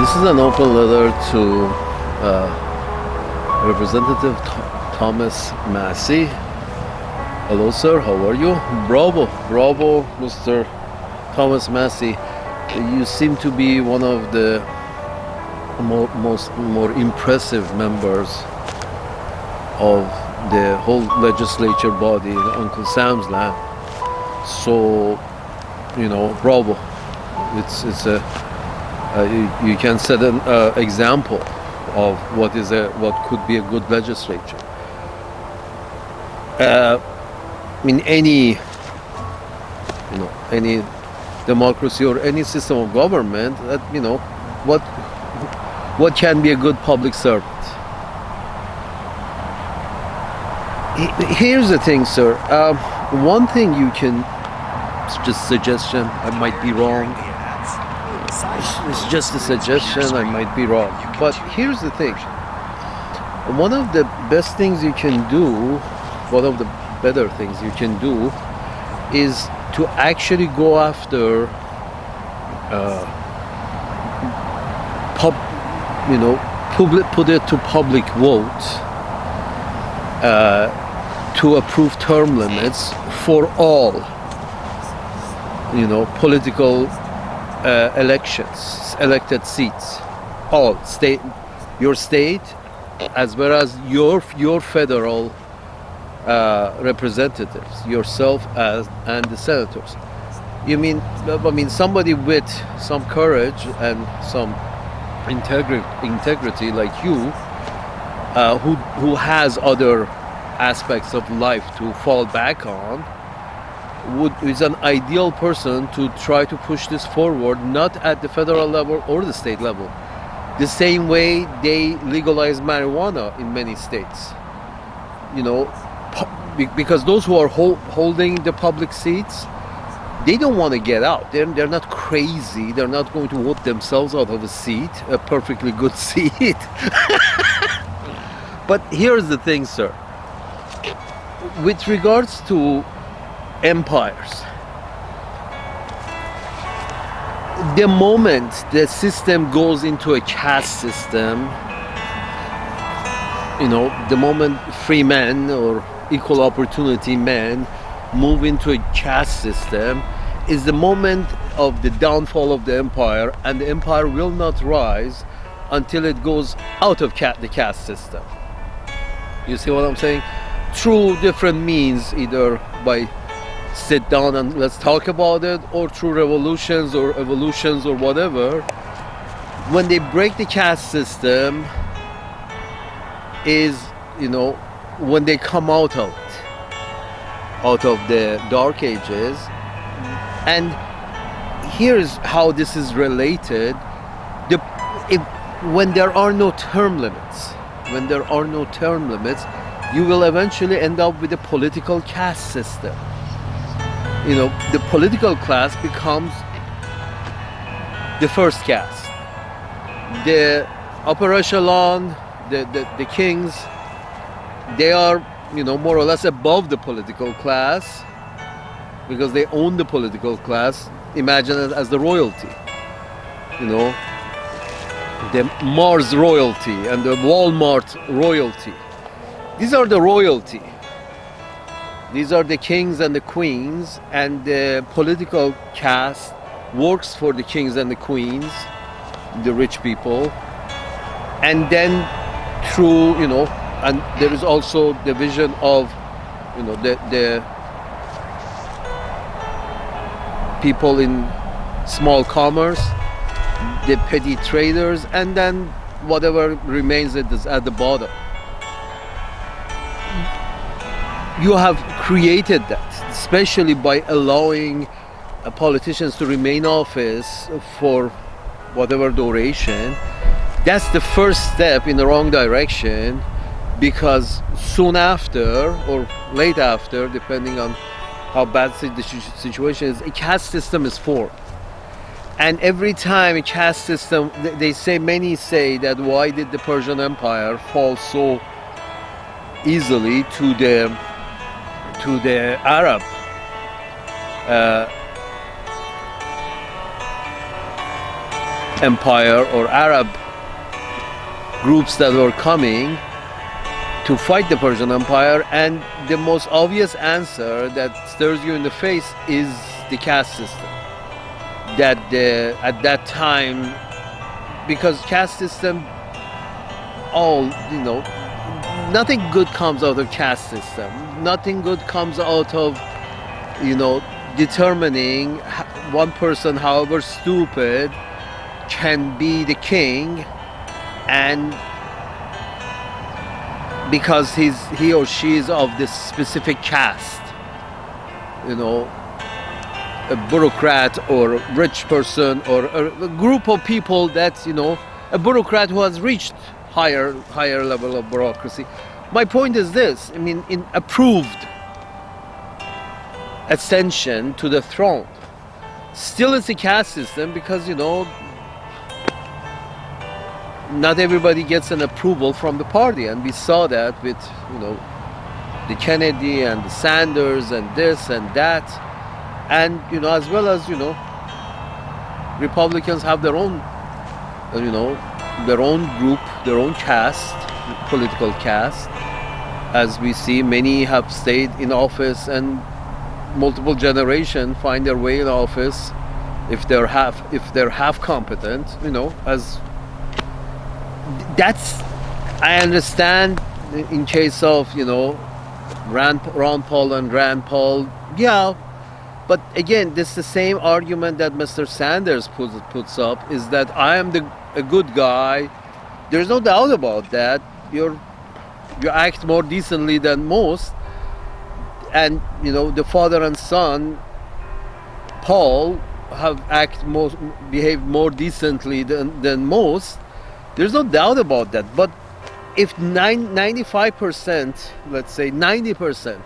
This is an open letter to Representative Thomas Massie. Hello, sir. How are you? Bravo, bravo, Mr. Thomas Massie. You seem to be one of the more impressive members of the whole legislature body in Uncle Sam's land. So, bravo. It's a you can set an example of what could be a good legislature. In any democracy or any system of government, that what can be a good public servant. Here's the thing, sir. One thing you can, it's just suggestion, I might be wrong. It's just a suggestion, I might be wrong. But here's the thing. One of the best things you can do, one of the better things you can do, is to actually go after put it to public vote to approve term limits for all political elected seats, all your state as well as your federal representatives, yourself and the senators. I mean somebody with some courage and some integrity like you, who has other aspects of life to fall back on, is an ideal person to try to push this forward, not at the federal level or the state level. The same way they legalize marijuana in many states. Because those who are holding the public seats, they don't want to get out. They're not crazy. They're not going to vote themselves out of a seat, a perfectly good seat. But here's the thing, sir. With regards to empires, the moment the system goes into a caste system, the moment free men or equal opportunity men move into a caste system, is the moment of the downfall of the empire, and the empire will not rise until it goes out of the caste system. You see what I'm saying? Through different means, either by sit down and let's talk about it, or through revolutions or evolutions or whatever. When they break the caste system is, when they come out of the dark ages. And here's how this is related. When there are no term limits, you will eventually end up with a political caste system. The political class becomes the first caste. The upper echelon, the kings, they are, more or less above the political class because they own the political class. Imagine it as the royalty. The Mars royalty and the Walmart royalty. These are the royalty. These are the kings and the queens, and the political caste works for the kings and the queens, the rich people. And then through, and there is also the vision of, the people in small commerce, the petty traders, and then whatever remains at the bottom. You have created that, especially by allowing politicians to remain in office for whatever duration. That's the first step in the wrong direction, because soon after or late after, depending on how bad the situation is, a caste system is formed. And every time a caste system, many say that why did the Persian Empire fall so easily to the Arab Empire or Arab groups that were coming to fight the Persian Empire, and the most obvious answer that stares you in the face is the caste system. That at that time, because caste system, nothing good comes out of caste system. Nothing good comes out of, determining one person, however stupid, can be the king, and because he or she is of this specific caste, a bureaucrat or a rich person or a group of people that, a bureaucrat who has reached higher level of bureaucracy. My point is this, in approved ascension to the throne, still it's a caste system, because, not everybody gets an approval from the party, and we saw that with, the Kennedy and the Sanders and this and that, and as well as Republicans have their own their own group, their own caste, political caste. As we see, many have stayed in office and multiple generations find their way in office if they're half competent, as that's, I understand in case of Ron Paul and Rand Paul, yeah. But again, this is the same argument that Mr. Sanders puts up, is that I am a good guy. There's no doubt about that. You act more decently than most, and the father and son, Paul, have behaved more decently than most. There's no doubt about that. But if 95%, let's say 90%,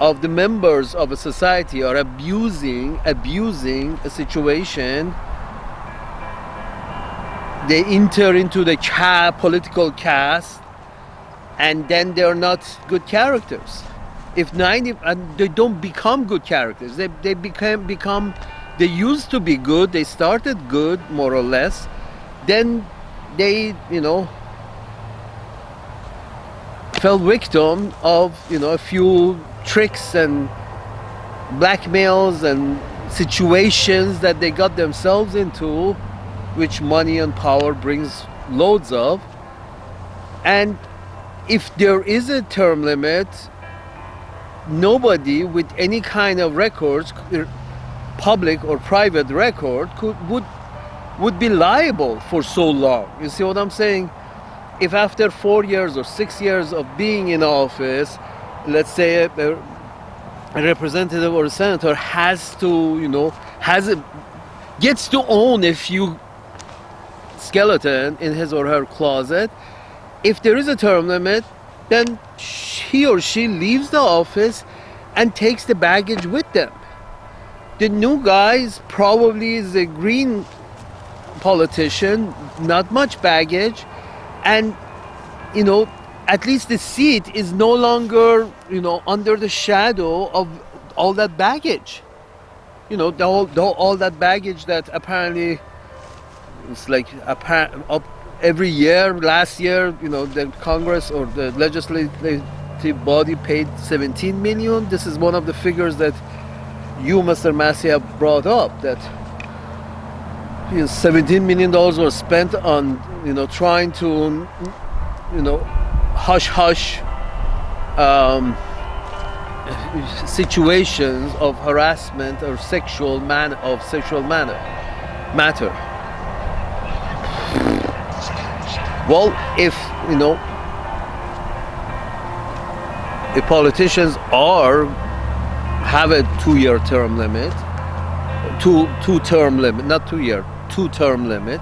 of the members of a society are abusing a situation, they enter into the political caste, and then they're not good characters. If 90, and they don't become good characters, they become they used to be good, they started good more or less, then they fell victim of a few tricks and blackmails and situations that they got themselves into, which money and power brings loads of. And if there is a term limit, nobody with any kind of records, public or private record, would be liable for so long. You see what I'm saying? If after 4 years or 6 years of being in office, let's say a representative or a senator gets to own a few skeleton in his or her closet, if there is a term limit, then he or she leaves the office and takes the baggage with them. The new guy probably is a green politician, not much baggage, and at least the seat is no longer under the shadow of all that baggage. All that baggage that apparently it's like every year. Last year, the Congress or the legislative body paid 17 million. This is one of the figures that you, Mr. Massie, have brought up, that $17 million was spent on trying to hush situations of harassment or sexual matter. Well, if politicians have a 2-year term limit, two-term limit, not 2 year, 2-term limit.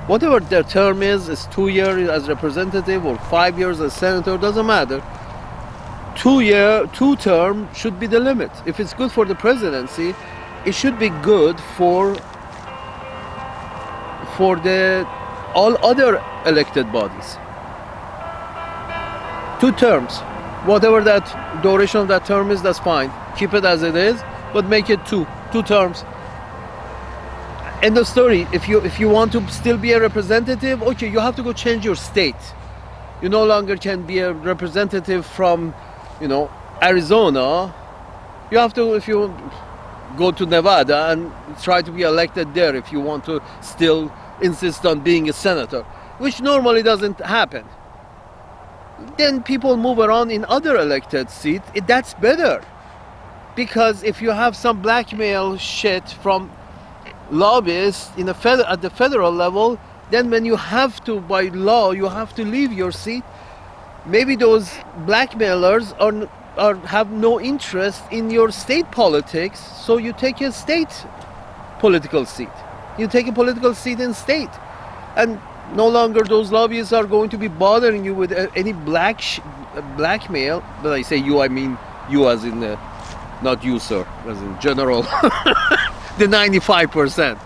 Whatever their term is 2 years as representative or 5 years as senator, doesn't matter. 2-term should be the limit. If it's good for the presidency, it should be good for the all other elected bodies. 2 terms. Whatever that duration of that term is, that's fine. Keep it as it is, but make it two terms. End of story. If you want to still be a representative, okay, you have to go change your state. You no longer can be a representative from, Arizona. You have to, if you go to Nevada and try to be elected there, if you want to still insist on being a senator, which normally doesn't happen. Then people move around in other elected seats. That's better, because if you have some blackmail shit from lobbyists at the federal level, then when you have to, by law, you have to leave your seat, maybe those blackmailers have no interest in your state politics, so you take a state political seat. You take a political seat in state, and no longer those lobbyists are going to be bothering you with any blackmail. But I say you, I mean you as in not you, sir, as in general. The 95%.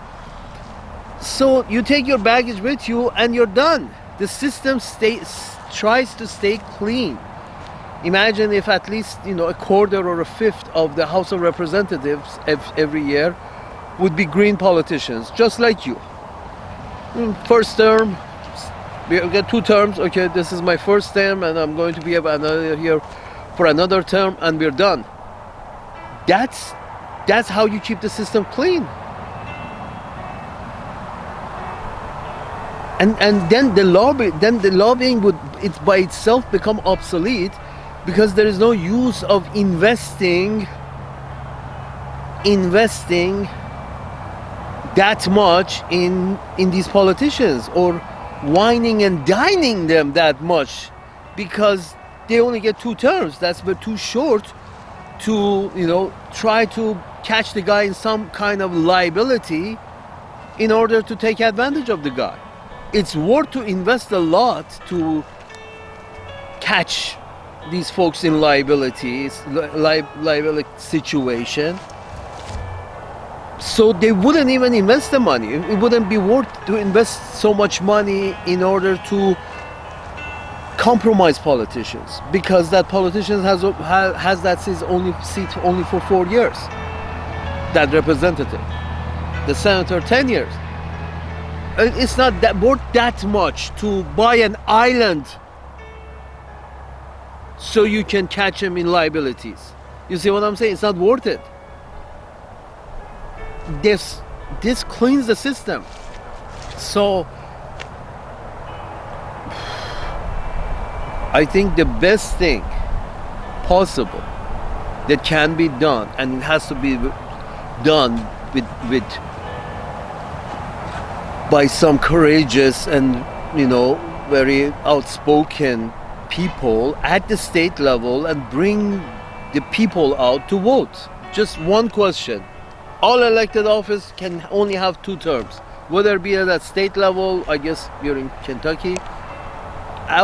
So you take your baggage with you and you're done. The system tries to stay clean. Imagine if at least a quarter or a fifth of the House of Representatives every year would be green politicians, just like you. First term, we get 2 terms. Okay, this is my first term, and I'm going to be another here for another term, and we're done. That's how you keep the system clean. And then the lobbying would by itself become obsolete, because there is no use of investing that much in these politicians, or whining and dining them that much, because they only get 2 terms. That's but too short to try to catch the guy in some kind of liability in order to take advantage of the guy. It's worth to invest a lot to catch these folks in liability situation. So they wouldn't even invest the money. It wouldn't be worth to invest so much money in order to compromise politicians, because that politician has that seat only for 4 years. That representative, the senator, 10 years. It's not that worth that much to buy an island so you can catch him in liabilities. You see what I'm saying? It's not worth it. This cleans the system. So I think the best thing possible that can be done, and it has to be done with by some courageous and very outspoken people at the state level, and bring the people out to vote. Just one question: all elected office can only have 2 terms, whether it be at that state level, I guess you're in Kentucky,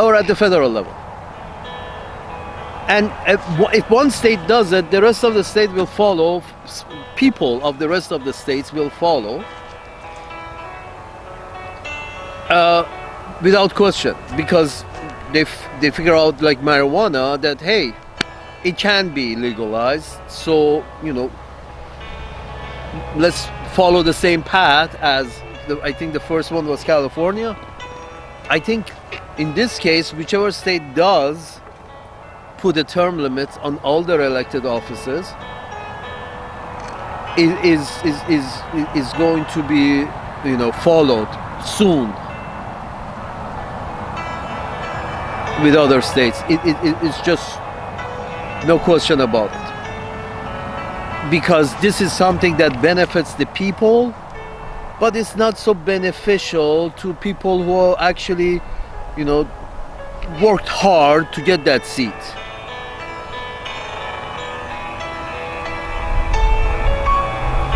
or at the federal level. And if one state does it, the rest of the state will follow. People of the rest of the states will follow without question, because they figure out, like marijuana, that hey, it can be legalized, so let's follow the same path as I think the first one was California. I think in this case, whichever state does put a term limit on all their elected offices is going to be followed soon with other states. It's just no question about it, because this is something that benefits the people, but it's not so beneficial to people who actually worked hard to get that seat.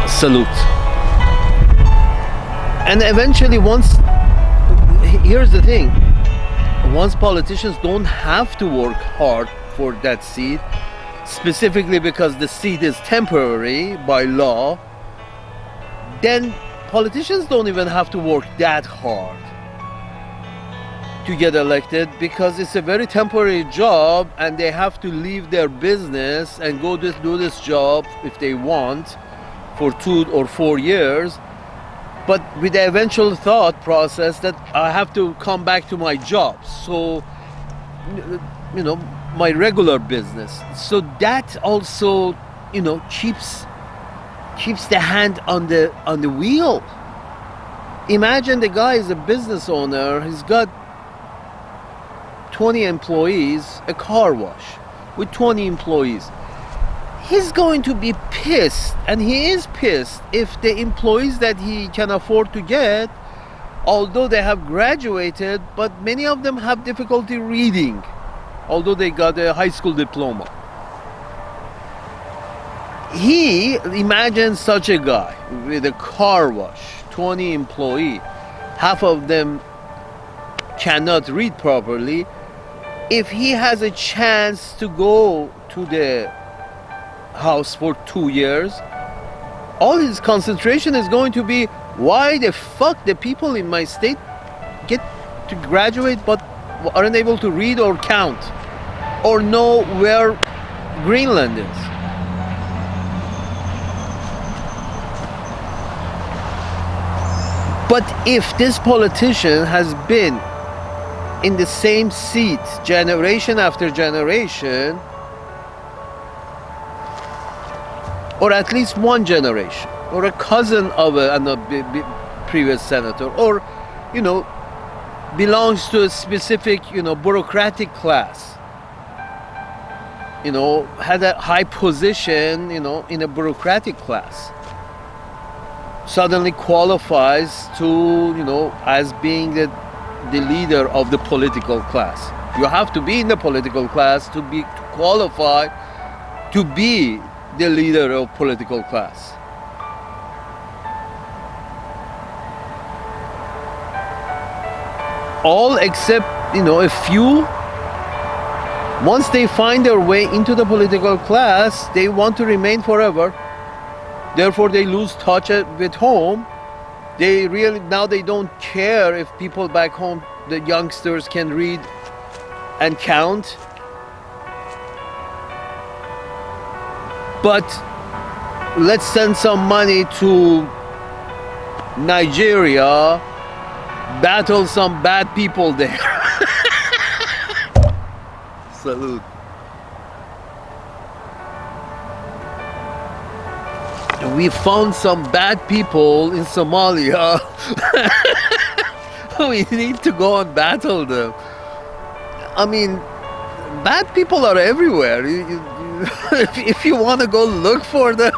Salute. And eventually, here's the thing, once politicians don't have to work hard for that seat, specifically because the seat is temporary by law, then politicians don't even have to work that hard to get elected, because it's a very temporary job, and they have to leave their business and go do this job if they want for 2 or 4 years, but with the eventual thought process that I have to come back to my job, so my regular business. So that also keeps the hand on the wheel. Imagine the guy is a business owner, he's got 20 employees, a car wash with 20 employees. He's going to be pissed, and he is pissed, if the employees that he can afford to get, although they have graduated, but many of them have difficulty reading, although they got a high school diploma. He imagines such a guy with a car wash, 20 employees, half of them cannot read properly. If he has a chance to go to the house for 2 years, all his concentration is going to be, why the fuck the people in my state get to graduate but aren't able to read or count or know where Greenland is. But if this politician has been in the same seat generation after generation, or at least one generation, or a cousin of a previous senator, or belongs to a specific bureaucratic class, had a high position in a bureaucratic class, suddenly qualifies to as being the leader of the political class. You have to be in the political class to qualify to be the leader of political class. All except a few, once they find their way into the political class, they want to remain forever. Therefore they lose touch with home. They don't care if people back home, the youngsters, can read and count. But let's send some money to Nigeria, battle some bad people there. Salute. We found some bad people in Somalia. We need to go and battle them. I mean, bad people are everywhere. If you want to go look for them,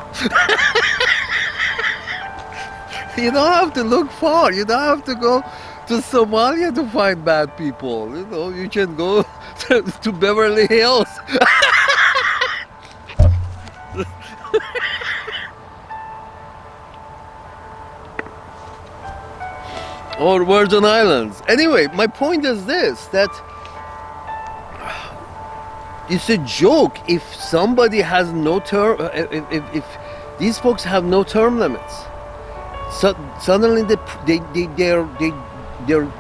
you don't have to look far. You don't have to go to Somalia to find bad people. You can go to Beverly Hills. Or Virgin Islands. Anyway, my point is this, that it's a joke if somebody has no term, if these folks have no term limits. So suddenly they're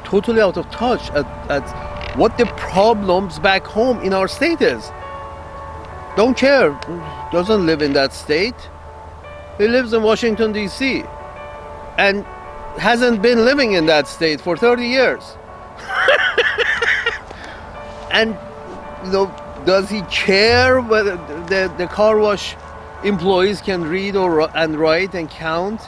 totally out of touch at what the problems back home in our state is. Don't care. Doesn't live in that state. He lives in Washington, D.C. and hasn't been living in that state for 30 years. And does he care whether the car wash employees can read and write and count?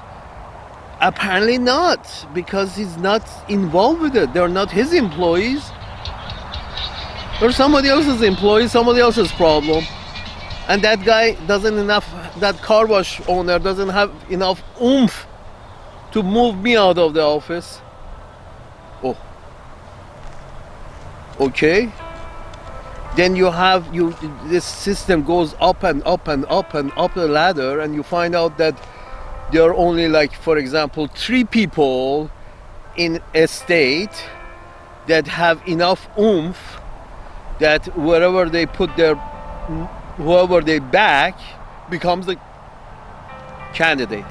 Apparently not, because he's not involved with it. They're not his employees. They're somebody else's employees, somebody else's problem. And that guy that car wash owner doesn't have enough oomph to move me out of the office. Oh. Okay. Then this system goes up and up and up and up the ladder, and you find out that there are only, like, for example, 3 people in a state that have enough oomph that wherever they put whoever they back becomes the candidate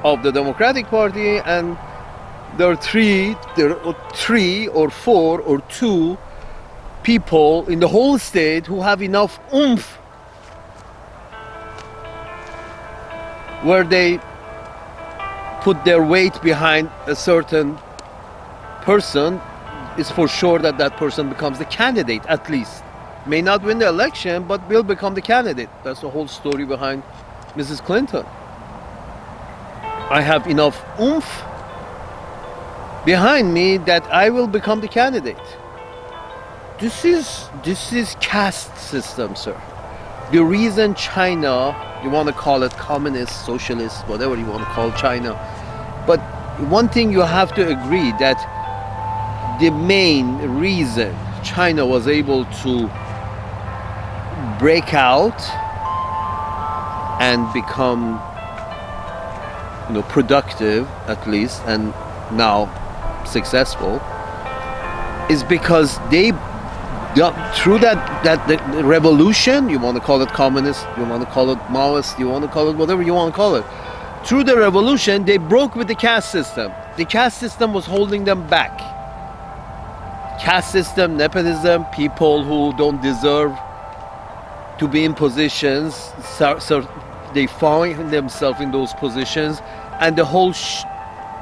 of the Democratic Party, and there are 3 or 4 or 2 people in the whole state who have enough oomph where they put their weight behind a certain person, it's for sure that that person becomes the candidate, at least. May not win the election, but will become the candidate. That's the whole story behind Mrs. Clinton. I have enough oomph behind me that I will become the candidate. This is caste system, sir. The reason China, you want to call it communist, socialist, whatever you want to call China, but one thing you have to agree that the main reason China was able to break out and become, productive at least, and now successful, is because they got through that the revolution. You want to call it communist, you want to call it Maoist, you want to call it whatever you want to call it. Through the revolution, they broke with the caste system. The caste system was holding them back. Caste system, nepotism, people who don't deserve to be in positions, so they find themselves in those positions, and the whole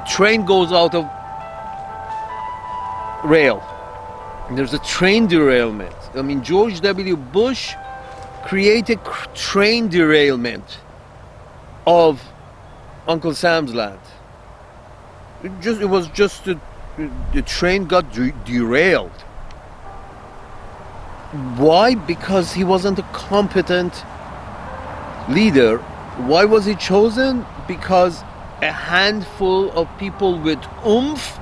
train goes out of rail. There's a train derailment. I mean, George W. Bush created train derailment of Uncle Sam's Land. It was just the train got derailed. Why? Because he wasn't a competent leader. Why was he chosen? Because a handful of people with oomph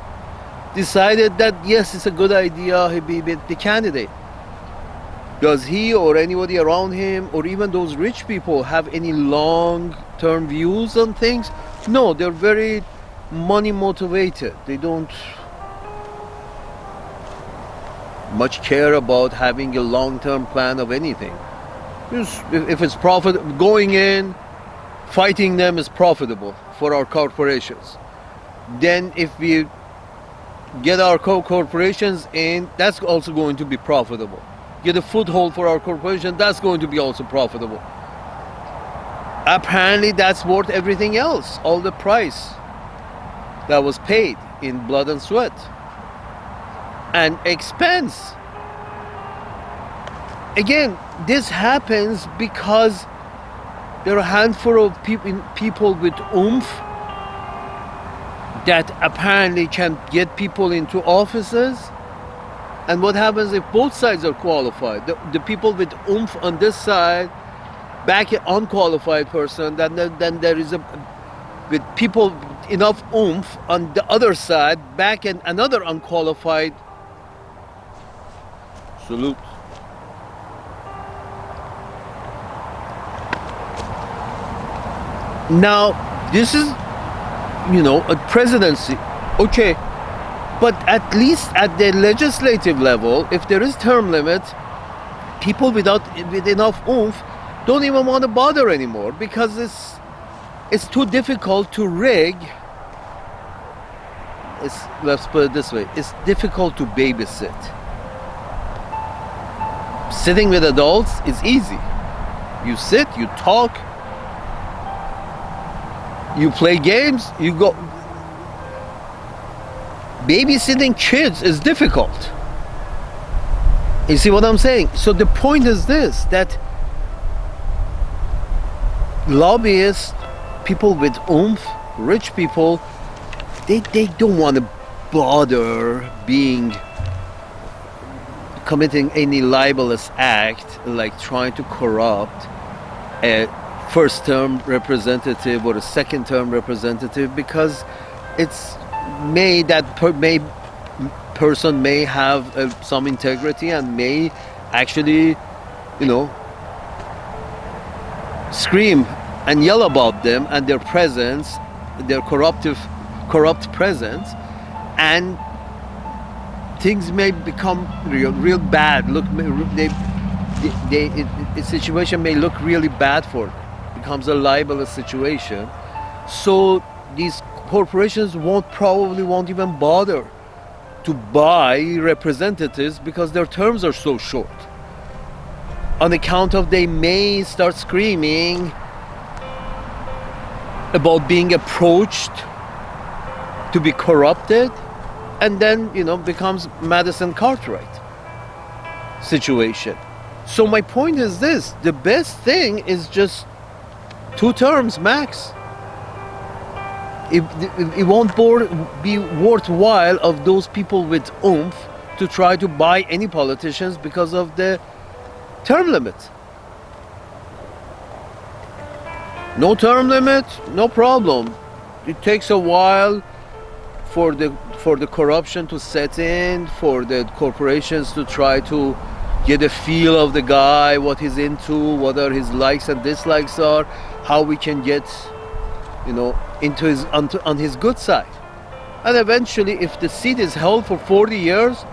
decided that yes, it's a good idea he be the candidate. Does he or anybody around him or even those rich people have any long-term views on things? No, they're very money motivated. They don't much care about having a long-term plan of anything. If it's profit, going in, fighting them is profitable for our corporations. Then if we get our corporations in, that's also going to be profitable. Get a foothold for our corporation, that's going to be also profitable. Apparently that's worth everything else, all the price that was paid in blood and sweat and expense. Again, this happens because there are a handful of people with oomph that apparently can get people into offices. And what happens if both sides are qualified? The people with oomph on this side back an unqualified person, then there is with people enough oomph on the other side back another unqualified. Salute. Now, this is, a presidency. Okay, but at least at the legislative level, if there is term limit, people with enough oomph don't even want to bother anymore because it's too difficult to rig. Let's put it this way, it's difficult to babysit. Sitting with adults is easy. You sit, you talk, you play games, you go. Babysitting kids is difficult. You see what I'm saying? So the point is this, that lobbyists, people with oomph, rich people, they don't want to bother committing any libelous act like trying to corrupt a first term representative or a second term representative, because person may have some integrity and may actually scream and yell about them and their presence, their corrupt presence, and things may become real bad. The situation may look really bad for them. It becomes a libelous situation. So these corporations probably won't even bother to buy representatives because their terms are so short. On account of they may start screaming about being approached to be corrupted, and then becomes Madison Cartwright situation. So my point is this: the best thing is just 2 terms max. It won't be worthwhile of those people with oomph to try to buy any politicians because of the term limit. No term limit, no problem. It takes a while for the corruption to set in, for the corporations to try to get a feel of the guy, what he's into, what are his likes and dislikes are, how we can get into on his good side. And eventually, if the seat is held for 40 years,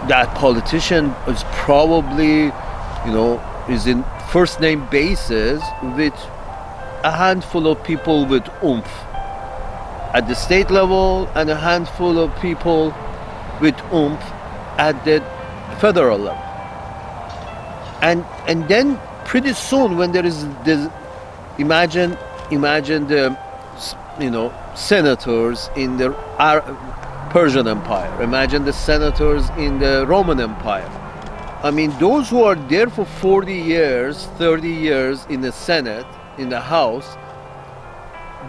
that politician is probably is in first name basis with a handful of people with oomph at the state level and a handful of people with oomph at the federal level. And then pretty soon, when there is this, imagine the senators in the Persian Empire, imagine the senators in the Roman Empire. I mean, those who are there for 40 years, 30 years in the Senate, in the House,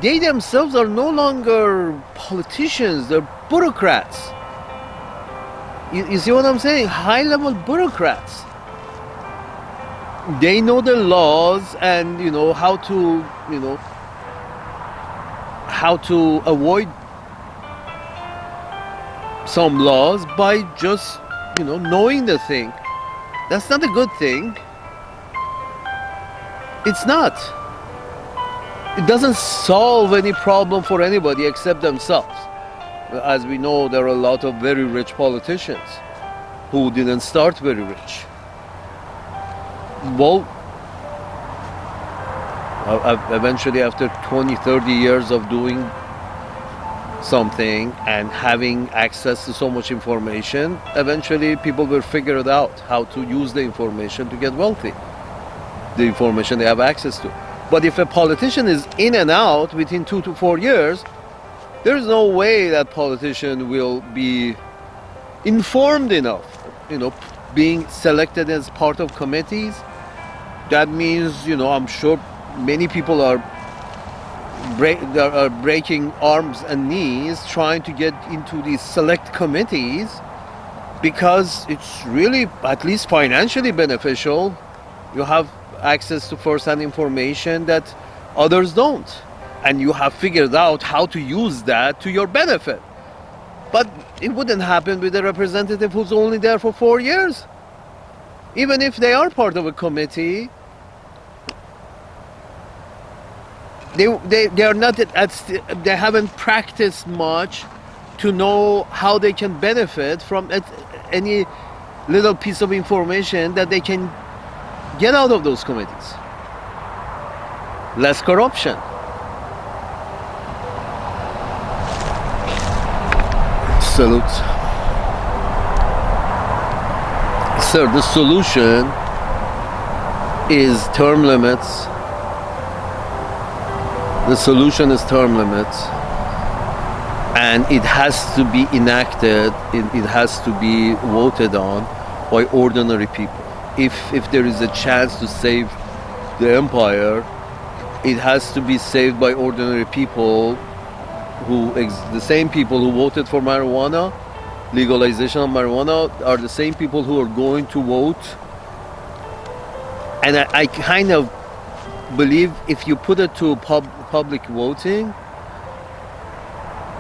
they themselves are no longer politicians, they're bureaucrats. You see what I'm saying? High-level bureaucrats. They know the laws and how to avoid some laws by just knowing the thing. That's not a good thing. It's not. It doesn't solve any problem for anybody except themselves. As we know, there are a lot of very rich politicians who didn't start very rich. Well, eventually after 20, 30 years of doing something and having access to so much information, eventually people will figure it out how to use the information to get wealthy, the information they have access to. But if a politician is in and out within 2 to 4 years, there's no way that politician will be informed enough, being selected as part of committees. That means, I'm sure many people are breaking arms and knees trying to get into these select committees because it's really, at least financially beneficial. You have access to first-hand information that others don't. And you have figured out how to use that to your benefit. But it wouldn't happen with a representative who's only there for 4 years. Even if they are part of a committee, they are not they haven't practiced much to know how they can benefit from any little piece of information that they can get out of those committees. Less corruption. Salute. Sir, the solution is term limits. The solution is term limits, and it has to be enacted, it has to be voted on by ordinary people. If there is a chance to save the empire, it has to be saved by ordinary people the same people who voted for marijuana, legalization of marijuana, are the same people who are going to vote. And I kind of believe if you put it to public voting,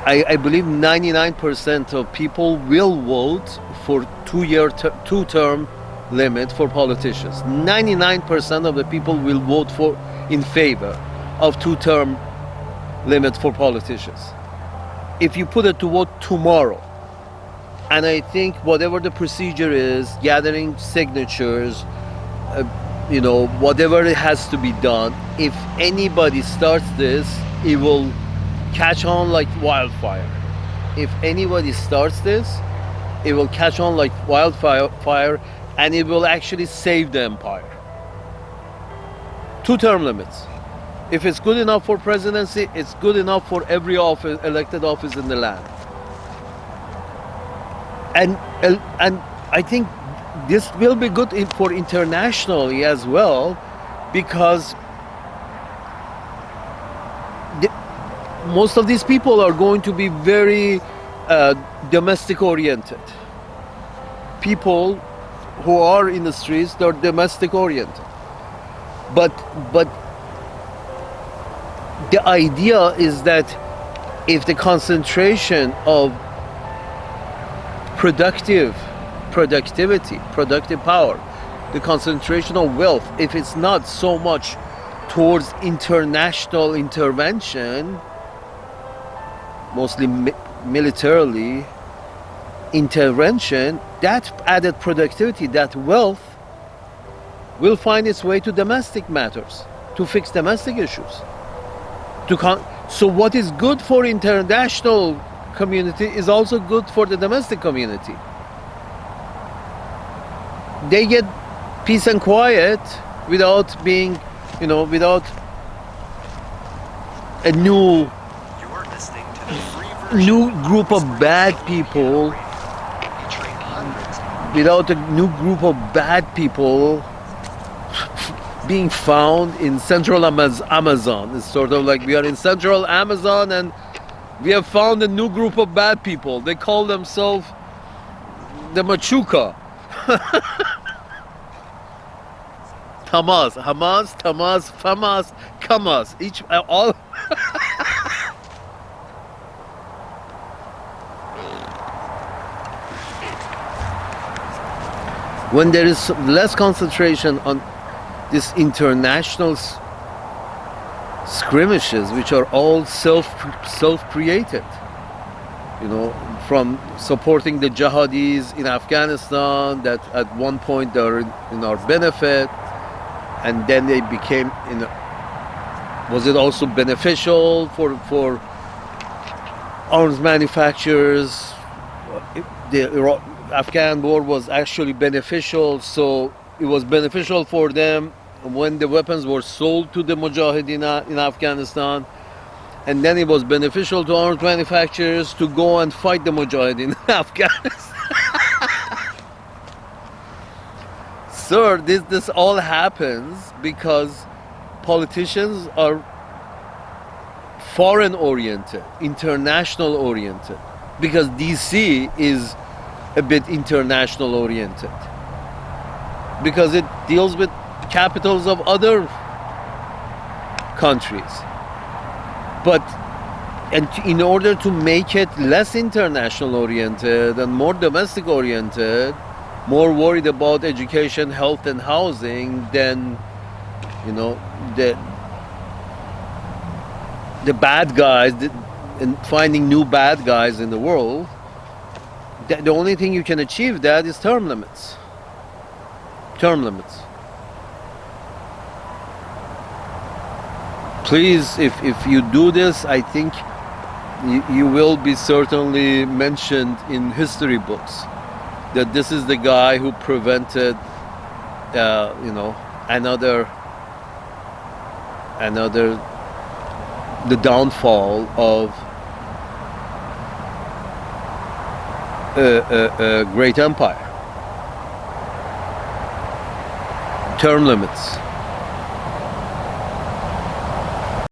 I believe 99% of people will vote for 2-term limit for politicians. 99% of the people will vote in favor of 2-term limit for politicians. If you put it to vote tomorrow, and I think whatever the procedure is, gathering signatures, whatever it has to be done, if anybody starts this, it will catch on like wildfire. If anybody starts this, it will catch on like wildfire, and it will actually save the empire. 2-term limits. If it's good enough for presidency, it's good enough for every office, elected office in the land. And I think this will be good for internationally as well, because most of these people are going to be very domestic oriented. People who are in the streets, they're domestic oriented. But the idea is that if the concentration of productive power, the concentration of wealth, if it's not so much towards international intervention, mostly militarily intervention, that added productivity, that wealth will find its way to domestic matters, to fix domestic issues. So what is good for international community is also good for the domestic community. They get peace and quiet without being, without a new group of bad people, without a new group of bad people being found in central Amazon. It's sort of like we are in central Amazon and we have found a new group of bad people. They call themselves the Machuca. Hamas, Famas, Kamas. All. When there is less concentration on this international skirmishes, which are all self-created, from supporting the jihadis in Afghanistan, that at one point they were in our benefit, and then they became was it also beneficial for arms manufacturers? The Afghan war was actually beneficial, so it was beneficial for them when the weapons were sold to the Mujahideen in Afghanistan, and then it was beneficial to arms manufacturers to go and fight the Mujahideen in Afghanistan. Sir, this all happens because politicians are foreign oriented, international oriented, because DC is a bit international oriented, because it deals with capitals of other countries. And in order to make it less international oriented and more domestic oriented, more worried about education, health and housing than the bad guys, and finding new bad guys in the world, the only thing you can achieve that is term limits. Please, if you do this, I think you will be certainly mentioned in history books, that this is the guy who prevented the downfall of a great empire. Term limits.